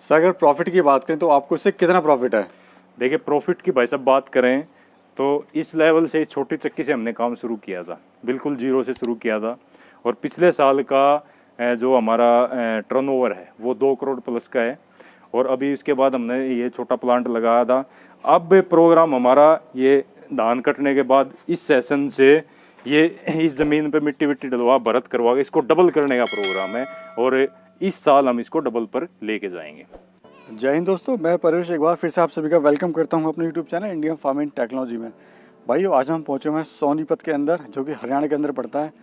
Sir अगर profit की बात करें तो आपको इससे कितना प्रॉफिट है? देखिए प्रॉफिट की भाई साहब बात करें तो इस लेवल से, इस छोटी चक्की से हमने काम शुरू किया था, बिल्कुल जीरो से शुरू किया था। और पिछले साल का जो हमारा टर्नओवर है वो 2 करोड़ प्लस का है। और अभी इसके बाद हमने ये छोटा प्लांट लगाया था। अब प्रोग्राम हमारा ये धान कटने के बाद इस सेशन से ये इस ज़मीन पे मिट्टी विट्टी डलवा भरत करवा के इसको डबल करने का प्रोग्राम है। और इस साल हम इसको डबल पर लेके जाएंगे। जय हिंद दोस्तों, मैं परवेश एक बार फिर से आप सभी का वेलकम करता हूं अपने YouTube channel Indian farming technology में। भाइयों आज हम पहुंचे हुए हैं सोनीपत के अंदर, जो कि हरियाणा के अंदर पड़ता है।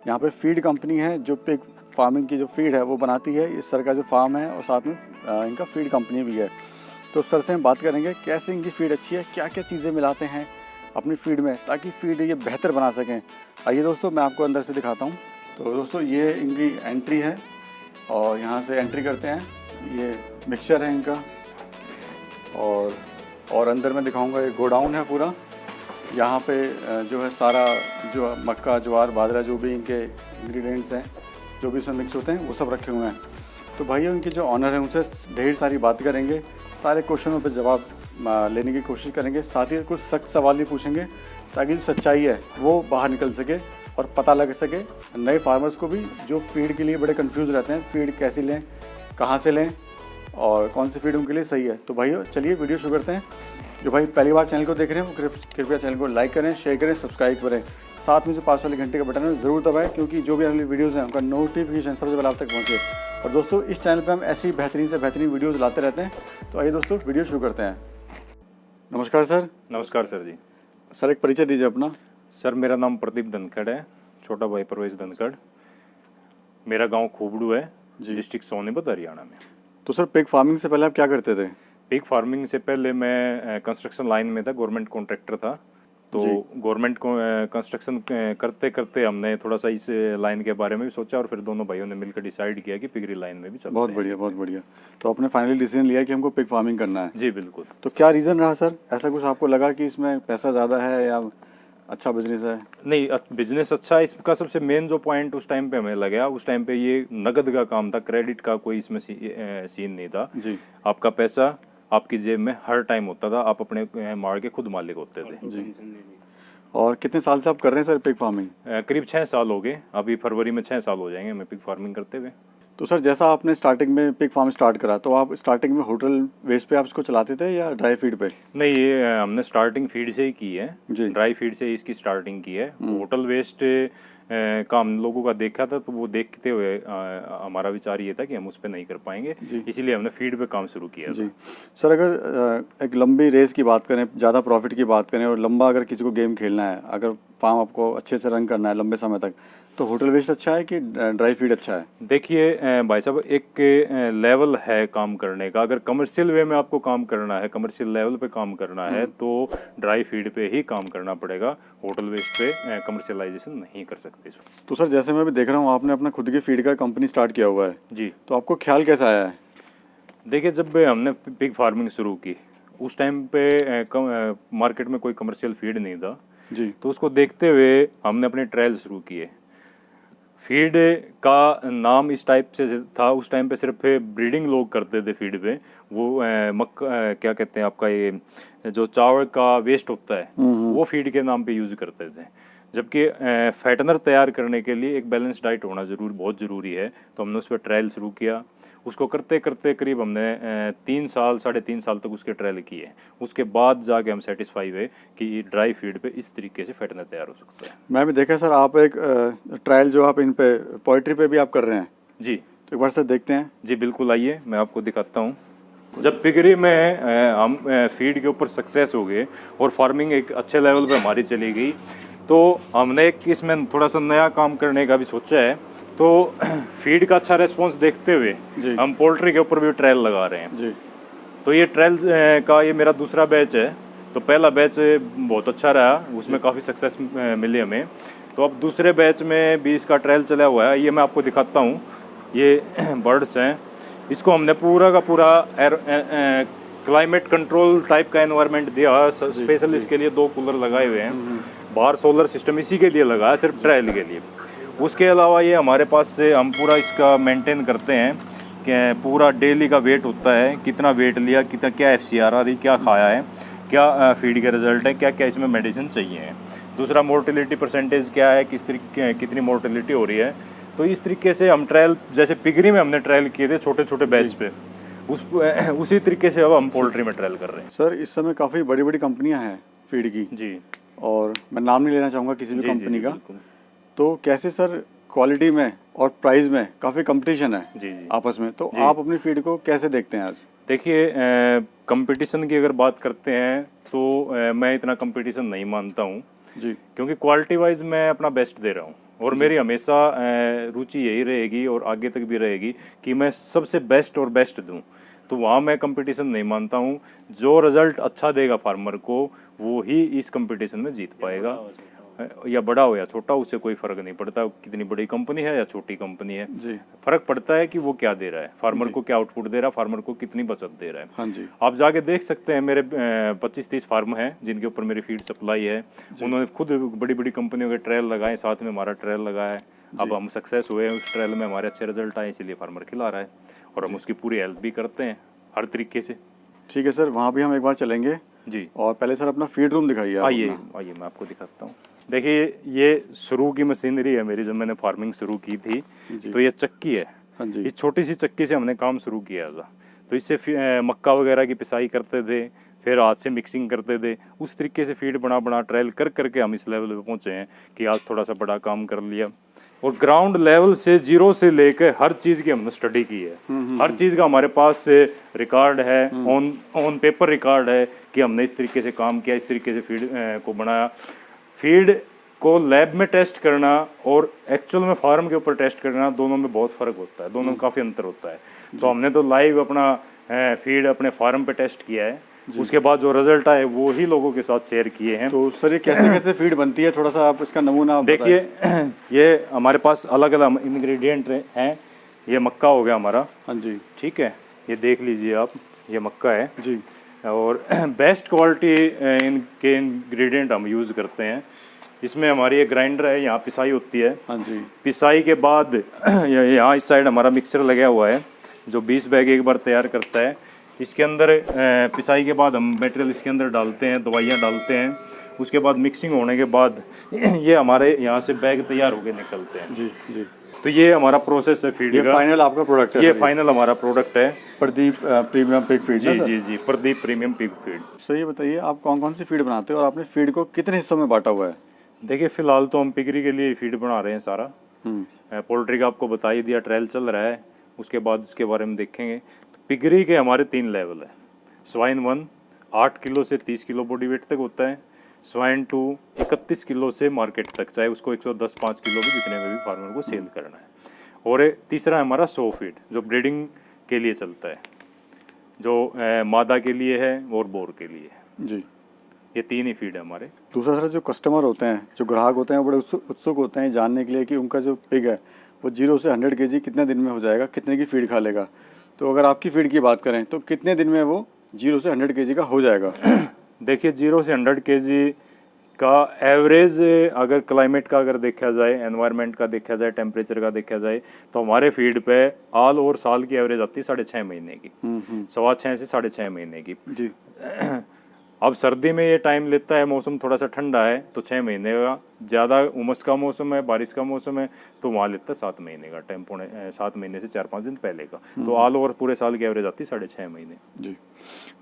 यहाँ पे फीड कंपनी है जो पिग फार्मिंग की जो फीड है वो बनाती है। इस सर का जो फार्म है और साथ में इनका फीड कंपनी भी है। तो सर से हम बात करेंगे कैसे इनकी फीड अच्छी है, क्या क्या चीज़ें मिलाते हैं अपनी फीड में ताकि फीड ये बेहतर बना सकें। आइए दोस्तों मैं आपको अंदर से दिखाता हूँ। तो दोस्तों ये इनकी एंट्री है और यहाँ से एंट्री करते हैं। ये मिक्सचर है इनका और अंदर में दिखाऊंगा ये गोडाउन है पूरा। यहाँ पे जो है सारा जो मक्का ज्वार बाजरा जो भी इनके इंग्रेडिएंट्स हैं जो भी इसमें मिक्स होते हैं वो सब रखे हुए हैं। तो भाइयों इनके जो ऑनर हैं उनसे ढेर सारी बात करेंगे, सारे क्वेश्चनों पे जवाब लेने की कोशिश करेंगे। साथ ही कुछ सख्त सवाल भी पूछेंगे ताकि जो सच्चाई है वो बाहर निकल सके और पता लग सके नए फार्मर्स को भी, जो फीड के लिए बड़े कंफ्यूज रहते हैं, फीड कैसी लें, कहाँ से लें और कौन सी फीड उनके लिए सही है। तो भाइयों चलिए वीडियो शुरू करते हैं। जो भाई पहली बार चैनल को देख रहे हैं वो कृपया चैनल को लाइक करें, शेयर करें, सब्सक्राइब करें। साथ में जो पास वाले घंटे का बटन है ज़रूर दबाएं, क्योंकि जो भी अगली वीडियोज़ हैं उनका नोटिफिकेशन सबसे पहले आप तक पहुँचे। और दोस्तों इस चैनल पर हम ऐसी बेहतरीन से बेहतरीन वीडियोज़ लाते रहते हैं। तो आइए दोस्तों वीडियो शुरू करते हैं। नमस्कार सर। नमस्कार सर जी। सर एक परिचय दीजिए अपना। सर मेरा नाम प्रदीप धनखड़ है, छोटा भाई परवेश धनखड़। मेरा गांव खूबड़ू है, डिस्ट्रिक्ट सोनीपत हरियाणा में। तो सर पिग फार्मिंग से पहले आप क्या करते थे? पिग फार्मिंग से पहले मैं कंस्ट्रक्शन लाइन में था, गवर्नमेंट कॉन्ट्रैक्टर था। तो गवर्नमेंट को कंस्ट्रक्शन करते करते हमने थोड़ा सा इस लाइन के बारे में भी सोचा और फिर दोनों भाइयों ने मिलकर डिसाइड किया कि पिगरी लाइन में भी चलते हैं। बहुत बढ़िया, बहुत बढ़िया। तो आपने फाइनली डिसीजन लिया कि हमको पिग फार्मिंग करना है? जी बिल्कुल। तो क्या रीज़न रहा सर? ऐसा कुछ आपको लगा कि इसमें पैसा ज़्यादा है या अच्छा बिजनेस है? नहीं, बिजनेस अच्छा है। इसका सबसे मेन जो पॉइंट उस टाइम पे हमें लगा, उस टाइम पे ये नगद का काम था, क्रेडिट का कोई इसमें सीन नहीं था जी। आपका पैसा आपकी जेब में हर टाइम होता था, आप अपने मार के खुद मालिक होते थे जी। और कितने साल से आप कर रहे हैं सर पिग फार्मिंग? करीब 6 साल हो गए, अभी फरवरी में 6 साल हो जाएंगे हमें पिग फार्मिंग करते हुए। तो सर जैसा आपने स्टार्टिंग में पिग फार्म स्टार्ट करा, तो आप स्टार्टिंग में होटल वेस्ट पे आप इसको चलाते थे या ड्राई फीड पे? नहीं, ये हमने स्टार्टिंग फीड से ही की है जी। ड्राई फीड से इसकी स्टार्टिंग की है। होटल वेस्ट का हम लोगों का देखा था, तो वो देखते हुए हमारा विचार ये था कि हम उस पर नहीं कर पाएंगे, इसीलिए हमने फीड पे काम शुरू किया जी। सर अगर एक लंबी रेस की बात करें, ज़्यादा प्रॉफिट की बात करें और लंबा अगर किसी को गेम खेलना है, अगर फार्म आपको अच्छे से रन करना है लंबे समय तक, तो होटल वेस्ट अच्छा है कि ड्राई फीड अच्छा है? देखिए भाई साहब, एक लेवल है काम करने का। अगर कमर्शियल वे में आपको काम करना है, कमर्शियल लेवल पे काम करना है, तो ड्राई फीड पे ही काम करना पड़ेगा। होटल वेस्ट पे कमर्शियलाइजेशन नहीं कर सकते इसमें। तो सर जैसे मैं भी देख रहा हूँ आपने अपना खुद की फीड का कंपनी स्टार्ट किया हुआ है जी, तो आपको ख्याल कैसा आया है? देखिए जब हमने पिग फार्मिंग शुरू की उस टाइम पे मार्केट में कोई कमर्शियल फीड नहीं था जी। तो उसको देखते हुए हमने अपने ट्रायल शुरू किए। फीड का नाम इस टाइप से था, उस टाइम पे सिर्फ ब्रीडिंग लोग करते थे फीड पे। वो क्या कहते हैं आपका, ये जो चावल का वेस्ट होता है वो फीड के नाम पे यूज़ करते थे। जबकि फैटनर तैयार करने के लिए एक बैलेंस डाइट होना बहुत ज़रूरी है। तो हमने उस पर ट्रायल शुरू किया। उसको करते करते करीब हमने 3-3.5 साल तक उसके ट्रायल किए। उसके बाद जाके हम सेटिस्फाई हुए कि ड्राई फीड पे इस तरीके से फैटनर तैयार हो सकता है। मैं भी देखा सर, आप एक ट्रायल जो आप इन पे पोल्ट्री पे भी आप कर रहे हैं जी। तो एक बार सर देखते हैं। जी बिल्कुल, आइए मैं आपको दिखाता हूँ। जब पिगरी में हम फीड के ऊपर सक्सेस हो गए और फार्मिंग एक अच्छे लेवल पे हमारी चली गई, तो हमने एक इसमें थोड़ा सा नया काम करने का भी सोचा है। तो फीड का अच्छा रेस्पॉन्स देखते हुए हम पोल्ट्री के ऊपर भी ट्रायल लगा रहे हैं जी। तो ये ट्रायल का ये मेरा दूसरा बैच है। तो पहला बैच बहुत अच्छा रहा, उसमें काफ़ी सक्सेस मिली हमें। तो अब दूसरे बैच में भी इसका ट्रायल चला हुआ है। ये मैं आपको दिखाता हूँ, ये बर्ड्स हैं। इसको हमने पूरा का पूरा क्लाइमेट कंट्रोल टाइप का एनवायरनमेंट दिया। स्पेशल इसके लिए 2 कूलर लगाए हुए हैं। बाहर सोलर सिस्टम इसी के लिए लगा है, सिर्फ ट्रायल के लिए। उसके अलावा ये हमारे पास से हम पूरा इसका मेंटेन करते हैं पूरा डेली का वेट होता है, कितना वेट लिया, कितना क्या FCR आ रही, क्या खाया है, क्या फीड के रिजल्ट है, क्या क्या इसमें मेडिसिन चाहिए है। दूसरा मोर्टेलिटी परसेंटेज क्या है, किस तरीके कितनी मोर्टेलिटी हो रही है। तो इस तरीके से हम ट्रायल, जैसे पिगरी में हमने ट्रायल किए थे छोटे छोटे बैच पे, उसी तरीके से अब हम पोल्ट्री में ट्रायल कर रहे हैं। सर इस समय काफ़ी बड़ी बड़ी कंपनियां हैं फीड की, जी और मैं नाम नहीं लेना चाहूँगा किसी भी जी कंपनी जी का। बिल्कुल। तो कैसे सर क्वालिटी में और प्राइस में काफ़ी कंपटीशन है जी जी आपस में, तो जी। आप अपनी फीड को कैसे देखते हैं आज? देखिए, कंपटीशन की अगर बात करते हैं तो मैं इतना कंपटीशन नहीं मानता हूँ, जी क्योंकि क्वालिटी वाइज मैं अपना बेस्ट दे रहा हूँ। और मेरी हमेशा रुचि यही रहेगी और आगे तक भी रहेगी कि मैं सबसे बेस्ट और बेस्ट दूँ। तो वहाँ मैं कंपटीशन नहीं मानता हूँ। जो रिजल्ट अच्छा देगा फार्मर को, वो ही इस कंपटीशन में जीत पाएगा। या बड़ा हो या छोटा, उससे कोई फ़र्क नहीं पड़ता कितनी बड़ी कंपनी है या छोटी कंपनी है। जी फ़र्क पड़ता है कि वो क्या दे रहा है, फार्मर को क्या आउटपुट दे रहा है, फार्मर को कितनी बचत दे रहा है। हाँ जी आप जाके देख सकते हैं, मेरे 25-30 फार्म हैं जिनके ऊपर मेरी फीड सप्लाई है। उन्होंने खुद बड़ी बड़ी कंपनियों के ट्रायल लगाए, साथ में हमारा ट्रायल लगाया है। अब हम सक्सेस हुए हैं उस ट्रायल में, हमारे अच्छे रिजल्ट आए, इसीलिए फार्मर खिला रहा है और हम उसकी पूरी हेल्प भी करते हैं हर तरीके से। ठीक है सर, वहाँ भी हम एक बार चलेंगे। जी और पहले सर अपना फीड रूम दिखाइए आप आइए अपना। आइए, मैं आपको दिखाता हूँ। देखिए, ये शुरू की मशीनरी है मेरी, जब मैंने फार्मिंग शुरू की थी। जी। तो ये चक्की है, हाँ जी इस छोटी सी चक्की से हमने काम शुरू किया था। तो इससे मक्का वगैरह की पिसाई करते थे, फिर हाथ से मिक्सिंग करते थे। उस तरीके से फीड बना बना ट्रायल कर करके हम इस लेवल पे पहुंचे हैं कि आज थोड़ा सा बड़ा काम कर लिया। और ग्राउंड लेवल से, जीरो से लेकर हर चीज़ की हमने स्टडी की है। हर चीज़ का हमारे पास से रिकॉर्ड है, ऑन पेपर रिकॉर्ड है कि हमने इस तरीके से काम किया, इस तरीके से फीड को बनाया। फीड को लैब में टेस्ट करना और एक्चुअल में फार्म के ऊपर टेस्ट करना, दोनों में बहुत फ़र्क होता है, दोनों में काफ़ी अंतर होता है। तो हमने तो लाइव अपना फीड अपने फार्म पे टेस्ट किया है, उसके बाद जो रिजल्ट आए वो ही लोगों के साथ शेयर किए हैं। तो सर ये कैसे कैसे फीड बनती है, थोड़ा सा आप इसका नमूना देखिए, ये हमारे पास अलग अलग इंग्रेडिएंट हैं। ये मक्का हो गया हमारा, हाँ जी ठीक है, ये देख लीजिए आप, ये मक्का है जी और बेस्ट क्वालिटी इनके इंग्रेडिएंट हम यूज़ करते हैं। इसमें हमारी एक ग्राइंडर है, यहाँ पिसाई होती है। हाँ जी पिसाई के बाद यहाँ इस साइड हमारा मिक्सर लगा हुआ है जो 20 बैग एक बार तैयार करता है। इसके अंदर पिसाई के बाद हम मटेरियल इसके अंदर डालते हैं, दवाइयाँ डालते हैं। उसके बाद मिक्सिंग होने के बाद ये हमारे यहाँ से बैग तैयार होके निकलते हैं। जी जी। तो ये हमारा प्रोसेस है फीड ये का। फाइनल आपका प्रोडक्ट है ये सर? फाइनल हमारा प्रोडक्ट है, प्रदीप प्रीमियम पिग फीड जी जी जी, Pradeep premium pig feed. Sir ये बताइए आप कौन कौन सी फीड बनाते हो और आपने फीड को कितने हिस्सों में बांटा हुआ है? देखिए, फिलहाल तो हम पिगरी के लिए फीड बना रहे हैं सारा। पोल्ट्री का आपको बता ही दिया, ट्रायल चल रहा है, उसके बाद उसके बारे में देखेंगे। तो पिगरी के हमारे 3 लेवल है। स्वाइन 1 8 किलो से 30 किलो बॉडी वेट तक होता है। स्वाइन 2 31 किलो से मार्केट तक, चाहे उसको 110-5 किलो भी जितने में भी फार्मर को सेल करना है। और तीसरा है हमारा 100 फीड जो ब्रीडिंग के लिए चलता है, जो मादा के लिए है और बोर के लिए है। जी। ये 3 ही फीड है हमारे। दूसरा सर, जो कस्टमर होते हैं, जो ग्राहक होते हैं, वो बड़े उत्सुक होते हैं जानने के लिए कि उनका जो पिग है वो 0 से 100 kg कितने दिन में हो जाएगा, कितने की फीड खा लेगा। तो अगर आपकी फीड की बात करें तो कितने दिन में वो 0 से 100 kg का हो जाएगा? देखिए, 0 से 100 kg का एवरेज, अगर क्लाइमेट का अगर देखा जाए, एनवायरनमेंट का देखा जाए, टेम्परेचर का देखा जाए, तो हमारे फीड पे ऑल ओवर साल की एवरेज आती है 6.5 महीने की, 6.25 से 6.5 महीने की। जी। अब सर्दी में ये टाइम लेता है, मौसम थोड़ा सा ठंडा है तो 6 महीने का, ज़्यादा उमस का मौसम है, बारिश का मौसम है तो वहाँ लेता है 7 महीने का टाइम, 7 महीने से 4-5 दिन पहले का। तो ऑल ओवर पूरे साल की एवरेज आती है 6.5 महीने। जी।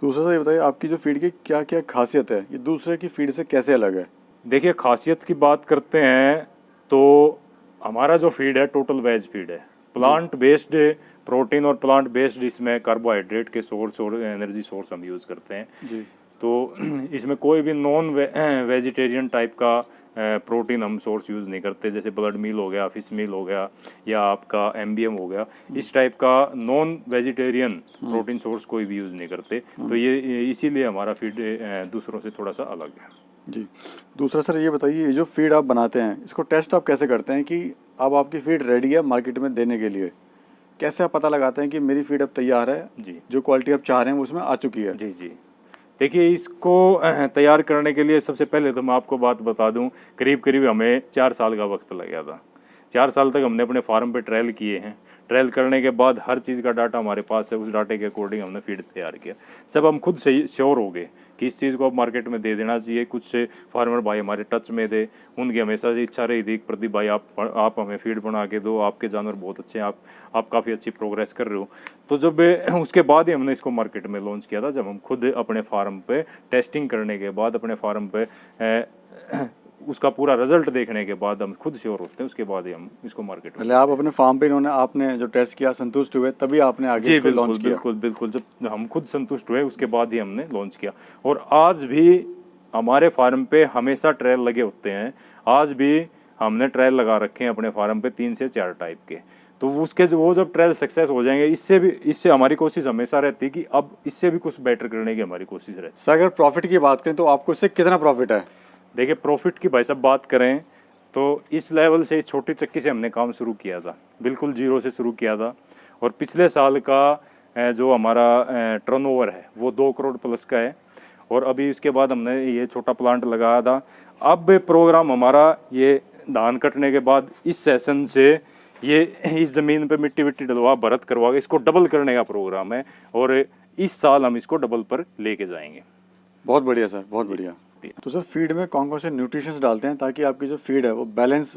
दूसरा सर ये बताइए आपकी जो फीड की क्या क्या खासियत है, ये दूसरे की फीड से कैसे अलग है? देखिए, खासियत की बात करते हैं तो हमारा जो फीड है टोटल वेज फीड है, प्लांट बेस्ड प्रोटीन और प्लांट बेस्ड, इसमें कार्बोहाइड्रेट के सोर्स और एनर्जी सोर्स हम यूज़ करते हैं। जी। तो इसमें कोई भी नॉन वेजिटेरियन टाइप का प्रोटीन हम सोर्स यूज़ नहीं करते, जैसे ब्लड मील हो गया, फिश मील हो गया, या आपका MBM हो गया। इस टाइप का नॉन वेजिटेरियन प्रोटीन सोर्स कोई भी यूज़ नहीं करते। तो ये इसीलिए हमारा फीड दूसरों से थोड़ा सा अलग है। जी। दूसरा सर ये बताइए, ये जो फीड आप बनाते हैं इसको टेस्ट आप कैसे करते हैं कि अब आपकी फीड रेडी है मार्केट में देने के लिए? कैसे आप पता लगाते हैं कि मेरी फीड अब तैयार है, जी, जो क्वालिटी आप चाह रहे हैं वो उसमें आ चुकी है? जी जी। देखिए, इसको तैयार करने के लिए सबसे पहले तो मैं आपको बात बता दूं, करीब करीब हमें 4 साल का वक्त लगा था। 4 साल तक हमने अपने फार्म पे ट्रायल किए हैं। ट्रायल करने के बाद हर चीज़ का डाटा हमारे पास है, उस डाटे के अकॉर्डिंग हमने फीड तैयार किया। जब हम खुद से श्योर हो गए कि इस चीज़ को अब मार्केट में दे देना चाहिए, कुछ से फार्मर भाई हमारे टच में थे, उनकी हमेशा से इच्छा रही थी प्रदीप भाई आप हमें फीड बना के दो, आपके जानवर बहुत अच्छे हैं, आप काफ़ी अच्छी प्रोग्रेस कर रहे हो। तो जब उसके बाद ही हमने इसको मार्केट में लॉन्च किया था, जब हम खुद अपने फार्म पे टेस्टिंग करने के बाद, अपने फार्म पे उसका पूरा रिजल्ट देखने के बाद हम खुद श्योर होते हैं, उसके बाद ही हम इसको मार्केट में। पहले आप अपने फार्म पे आपने जो टेस्ट किया संतुष्ट हुए, तभी आपने आगे जी इसको बिल्कुल लॉन्च किया। बिल्कुल बिल्कुल, जब हम खुद संतुष्ट हुए उसके बाद ही हमने लॉन्च किया। और आज भी हमारे फार्म पे हमेशा ट्रायल लगे होते हैं, आज भी हमने ट्रायल लगा रखे हैं अपने फार्म पे 3 से 4 टाइप के। तो वो जब ट्रायल सक्सेस हो जाएंगे, इससे हमारी कोशिश हमेशा रहती है कि अब इससे भी कुछ बेटर करने की हमारी कोशिश रहती है। सर अगर प्रॉफिट की बात करें तो आपको इससे कितना प्रॉफिट है? देखिए प्रॉफिट की भाई साहब बात करें तो इस लेवल से, इस छोटी चक्की से हमने काम शुरू किया था, बिल्कुल जीरो से शुरू किया था। और पिछले साल का जो हमारा टर्नओवर है वो 2 करोड़ प्लस का है। और अभी इसके बाद हमने ये छोटा प्लांट लगाया था। अब प्रोग्राम हमारा ये धान कटने के बाद इस सेशन से ये इस ज़मीन पे मिट्टी डलवा भरत करवा के इसको डबल करने का प्रोग्राम है, और इस साल हम इसको डबल पर लेके जाएंगे। बहुत बढ़िया सर, बहुत बढ़िया। तो सर फीड में कौन कौन से न्यूट्रिशंस डालते हैं ताकि आपकी जो फीड है वो बैलेंस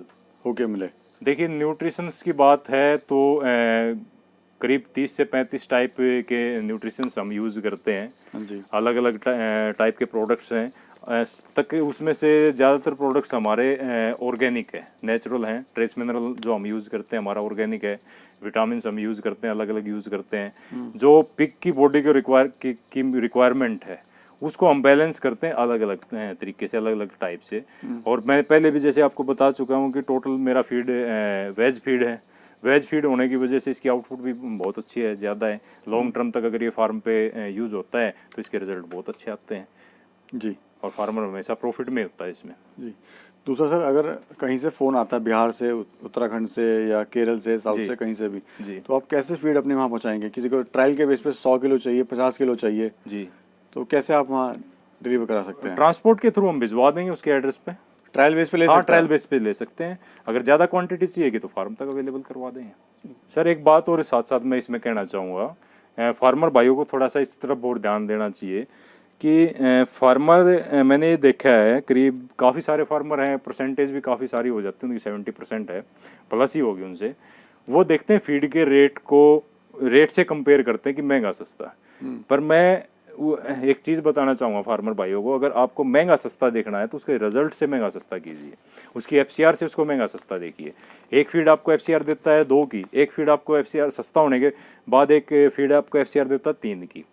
होके मिले? देखिए न्यूट्रिशंस की बात है तो करीब 30 से 35 टाइप के न्यूट्रिशंस हम यूज़ करते हैं। हाँ जी। अलग अलग टाइप के प्रोडक्ट्स हैं, तक उसमें से ज़्यादातर प्रोडक्ट्स हमारे ऑर्गेनिक है, नेचुरल हैं। ट्रेस मिनरल जो हम यूज़ करते हैं हमारा ऑर्गेनिक है। विटामिन हम यूज़ करते हैं, अलग अलग यूज़ करते हैं। जो पिग की बॉडी को रिक्वायरमेंट है उसको हम बैलेंस करते हैं अलग अलग तरीके से, अलग अलग टाइप से। और मैं पहले भी जैसे आपको बता चुका हूँ कि टोटल मेरा फीड वेज फीड है। वेज फीड होने की वजह से इसकी आउटपुट भी बहुत अच्छी है, ज़्यादा है। लॉन्ग टर्म तक अगर ये फार्म पे यूज़ होता है तो इसके रिजल्ट बहुत अच्छे आते हैं जी। और फार्मर हमेशा प्रॉफिट में होता है इसमें जी। दूसरा सर, अगर कहीं से फ़ोन आता है बिहार से, उत्तराखंड से या केरल से, साउथ से, कहीं से भी जी, तो आप कैसे फीड अपने वहाँ पहुँचाएंगे? किसी को ट्रायल के बेस पे 100 किलो चाहिए, 50 किलो चाहिए, जी, तो कैसे आप वहाँ डिलीवर करा सकते हैं? ट्रांसपोर्ट के थ्रू हम भिजवा देंगे उसके एड्रेस पे। ट्रायल बेस पे ले हाँ, सकते ट्रायल हैं? बेस पे ले सकते हैं। अगर ज़्यादा क्वांटिटी चाहिए तो फार्म तक अवेलेबल करवा देंगे। सर एक बात और साथ साथ मैं इसमें कहना चाहूँगा, फार्मर भाइयों को थोड़ा सा इस तरफ और ध्यान देना चाहिए कि फार्मर, मैंने ये देखा है करीब काफ़ी सारे फार्मर हैं, परसेंटेज भी काफ़ी सारी हो जाती है उनकी, 70% है प्लस ही होगी उनसे। वो देखते हैं फीड के रेट से कंपेयर करते हैं कि महंगा सस्ता। पर मैं एक चीज़ बताना चाहूँगा फार्मर भाइयों को, अगर आपको महंगा सस्ता देखना है तो उसके रिजल्ट से महंगा सस्ता कीजिए, उसकी एफसीआर से उसको महंगा सस्ता देखिए। एक फीड आपको एफसीआर देता है 2 की, एक फीड आपको एफसीआर सस्ता होने के बाद एक फीड आपको एफसीआर देता है 3 की।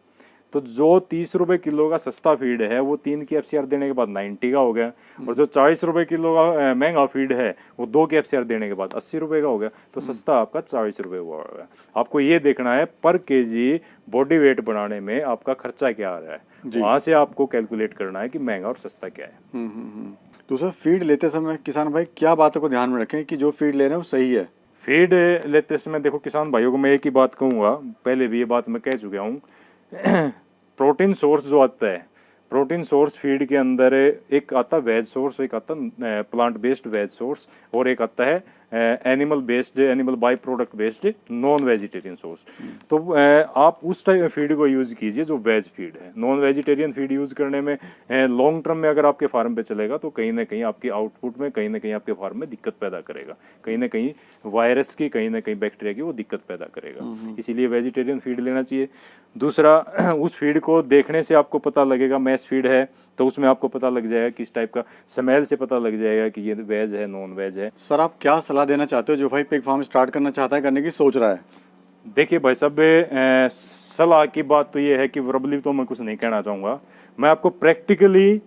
तो जो 30 रुपये किलो का सस्ता फीड है वो 3 की एफसीआर देने के बाद 90 का हो गया, और जो 40 रुपये किलो का महंगा फीड है वो 2 की एफसीआर देने के बाद 80 रुपये का हो गया। तो सस्ता आपका 40 रुपये हुआ है। आपको ये देखना है पर केजी बॉडी वेट बनाने में आपका खर्चा क्या आ रहा है, वहाँ से आपको कैलकुलेट करना है कि महंगा और सस्ता क्या है। दूसरा, फीड लेते समय किसान भाई क्या बातों को ध्यान में रखें कि जो फीड ले रहे हैं वो सही है? फीड लेते समय देखो किसान भाइयों को मैं एक ही बात कहूँगा, पहले भी ये बात मैं कह चुका हूँ, प्रोटीन सोर्स जो आता है, प्रोटीन सोर्स फीड के अंदर एक आता है वेज सोर्स, एक आता है प्लांट बेस्ड वेज सोर्स, और एक आता है animal based, animal by product based non vegetarian source. तो आप उस टाइप फीड को यूज़ कीजिए जो वेज फीड है। नॉन वेजिटेरियन फीड यूज़ करने में लॉन्ग टर्म में अगर आपके फार्म पे चलेगा तो कहीं ना कहीं आपकी आउटपुट में, कहीं ना कहीं आपके फार्म में दिक्कत पैदा करेगा, कहीं ना कहीं वायरस की, कहीं ना कहीं बैक्टीरिया की वो दिक्कत पैदा करेगा। इसीलिए वेजिटेरियन फीड लेना चाहिए। दूसरा, उस फीड को देखने से आपको पता लगेगा, मैस फीड है तो उसमें आपको पता लग जाएगा किस टाइप का, स्मेल से पता लग जाएगा कि ये वेज है नॉन वेज है। सर आप क्या सलाह देना चाहते हो जो भाई पिग फार्म स्टार्ट करना चाहता है, करने की सोच रहा है? देखिए भाई साहब, सलाह की बात तो ये है कि वर्बली तो मैं कुछ नहीं कहना चाहूँगा, मैं आपको प्रैक्टिकली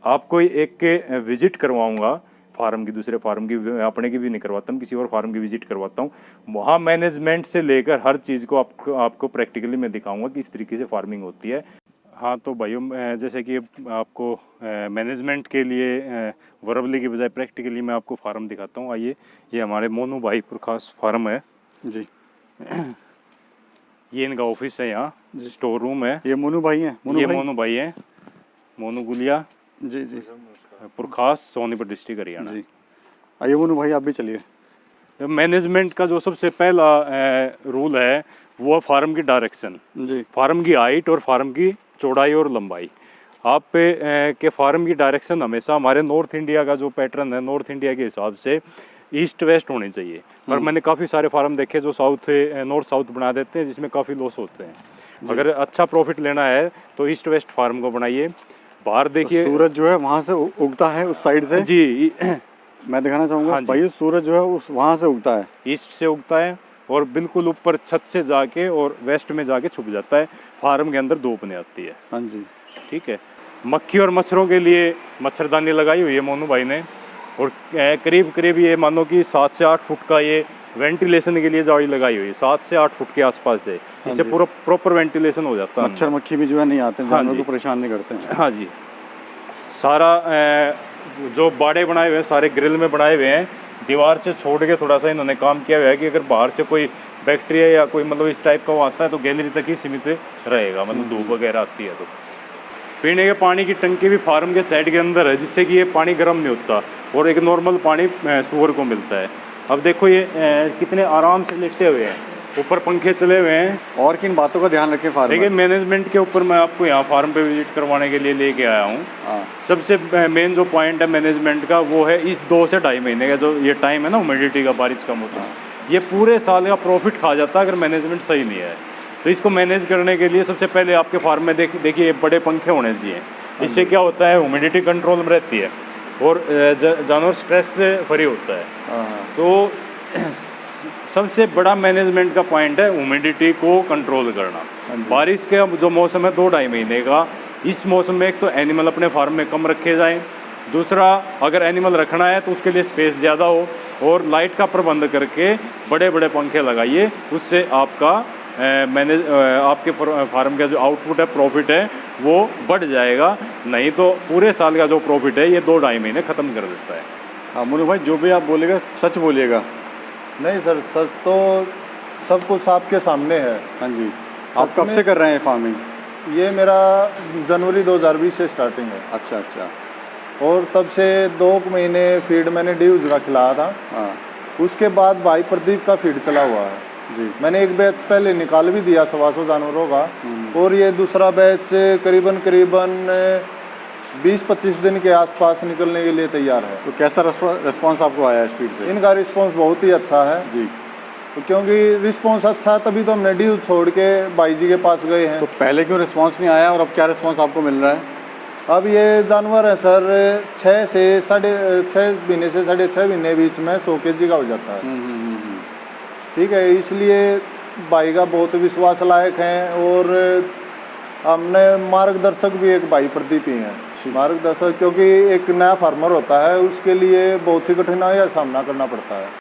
आपको एक विजिट करवाऊँगा फार्म की, दूसरे फार्म की, अपने की भी नहीं करवाता हूँ, किसी और फार्म की विजिट करवाता हूँ। वहाँ मैनेजमेंट से लेकर हर चीज़ को आपको प्रैक्टिकली मैं दिखाऊँगा कि इस तरीके से फार्मिंग होती है। हाँ तो भाइयों, जैसे कि आपको मैनेजमेंट के लिए वर्बली की बजाय प्रैक्टिकली मैं आपको फार्म दिखाता हूँ। आइए, ये हमारे मोनू भाई प्रकाश फार्म है जी। ये इनका ऑफिस है, यहाँ स्टोर रूम है। ये मोनू भाई हैं? मोनू भाई है, मोनू गुलिया जी जी। प्रकाश, सोनीपत डिस्ट्रिक्ट हरियाणा। जी। आइए मोनू भाई आप भी चलिए। मैनेजमेंट का जो सबसे पहला रूल है वो फार्म की डायरेक्शन, जी फार्म की हाइट और फार्म की चौड़ाई और लंबाई। आप के फार्म की डायरेक्शन हमेशा हमारे नॉर्थ इंडिया का जो पैटर्न है, नॉर्थ इंडिया के हिसाब से ईस्ट वेस्ट होनी चाहिए। पर मैंने काफ़ी सारे फार्म देखे जो नॉर्थ साउथ बना देते हैं, जिसमें काफ़ी लॉस होते हैं। अगर अच्छा प्रॉफिट लेना है तो ईस्ट वेस्ट फार्म को बनाइए। बाहर देखिए सूरज जो है वहाँ से उगता है उस साइड से। जी मैं दिखाना चाहूँगा हाँ जी। भाई, सूरज जो है उस वहाँ से उगता है, ईस्ट से उगता है और बिल्कुल ऊपर छत से जाके और वेस्ट में जाके छुप जाता है। फार्म के अंदर धूप नहीं आती है। हाँ जी। ठीक है। मक्खी और मच्छरों के लिए मच्छरदानी लगाई हुई है मोनू भाई ने, और करीब करीब ये मानो कि 7 से 8 फुट का ये वेंटिलेशन के लिए जाली लगाई हुई है। 7 से 8 फुट के आसपास है, इससे पूरा प्रॉपर वेंटिलेशन हो जाता है। मच्छर मक्खी भी जो है नहीं आते, हाँ जानवर जी। को परेशान नहीं करते हैं। हाँ जी। सारा जो बाड़े बनाए हुए हैं सारे ग्रिल में बनाए हुए हैं। दीवार से छोड़ के थोड़ा सा इन्होंने काम किया हुआ है कि अगर बाहर से कोई बैक्टीरिया या कोई मतलब इस टाइप का वो आता है तो गैलरी तक ही सीमित रहेगा, मतलब धूप वगैरह आती है तो। पीने के पानी की टंकी भी फार्म के साइड के अंदर है, जिससे कि ये पानी गर्म नहीं होता और एक नॉर्मल पानी सूअर को मिलता है। अब देखो ये कितने आराम से लेटे हुए हैं, ऊपर पंखे चले हुए हैं। और किन बातों का ध्यान रखें फार्म देखिए मैनेजमेंट के ऊपर मैं आपको यहाँ फार्म पे विजिट करवाने के लिए लेके आया हूँ। हाँ सबसे मेन जो पॉइंट है मैनेजमेंट का वो है इस 2 से 2.5 महीने का जो ये टाइम है ना, ह्यूमिडिटी का, बारिश का मौसम, ये पूरे साल का प्रॉफिट खा जाता है अगर मैनेजमेंट सही नहीं है। तो इसको मैनेज करने के लिए सबसे पहले आपके फार्म में देखिए बड़े पंखे होने चाहिए। इससे क्या होता है, ह्यूमिडिटी कंट्रोल में रहती है और जानवर स्ट्रेस से फ्री होता है। हाँ। तो सबसे बड़ा मैनेजमेंट का पॉइंट है ह्यूमिडिटी को कंट्रोल करना। बारिश के जो मौसम है 2-2.5 महीने का, इस मौसम में एक तो एनिमल अपने फार्म में कम रखे जाएं, दूसरा अगर एनिमल रखना है तो उसके लिए स्पेस ज़्यादा हो और लाइट का प्रबंध करके बड़े बड़े पंखे लगाइए। उससे आपका आपके फार्म का जो आउटपुट है, प्रॉफिट है, वो बढ़ जाएगा। नहीं तो पूरे साल का जो प्रॉफिट है ये 2-2.5 महीने ख़त्म कर देता है। हाँ मोनू भाई, जो भी आप बोलेगा सच बोलिएगा। नहीं सर, सच तो सब कुछ आपके सामने है। हाँ जी। आप कब से कर रहे हैं फार्मिंग? ये मेरा जनवरी 2020 से स्टार्टिंग है। अच्छा अच्छा। और तब से 2 महीने फीड मैंने ड्यूज का खिलाया था। हाँ उसके बाद भाई प्रदीप का फीड चला हुआ है जी। मैंने एक बैच पहले निकाल भी दिया 125 जानवरों का, और ये दूसरा बैच करीबन 20-25 दिन के आसपास निकलने के लिए तैयार है। तो कैसा रिस्पॉन्स आपको आया इस फीड से? इनका रिस्पॉन्स बहुत ही अच्छा है जी। तो क्योंकि रिस्पॉन्स अच्छा है तभी तो हमने ड्यूज छोड़ के भाई जी के पास गए हैं। तो पहले क्यों रिस्पॉन्स नहीं आया और अब क्या रिस्पॉन्स आपको मिल रहा है? अब ये जानवर है सर 6 से 6.5 महीने से 6.5 महीने बीच में 100 kg का हो जाता है। ठीक है, इसलिए भाई का बहुत विश्वास लायक हैं। और हमने मार्गदर्शक भी एक भाई प्रदीप ही हैं मार्गदर्शक, क्योंकि एक नया फार्मर होता है उसके लिए बहुत सी कठिनाइयों का सामना करना पड़ता है।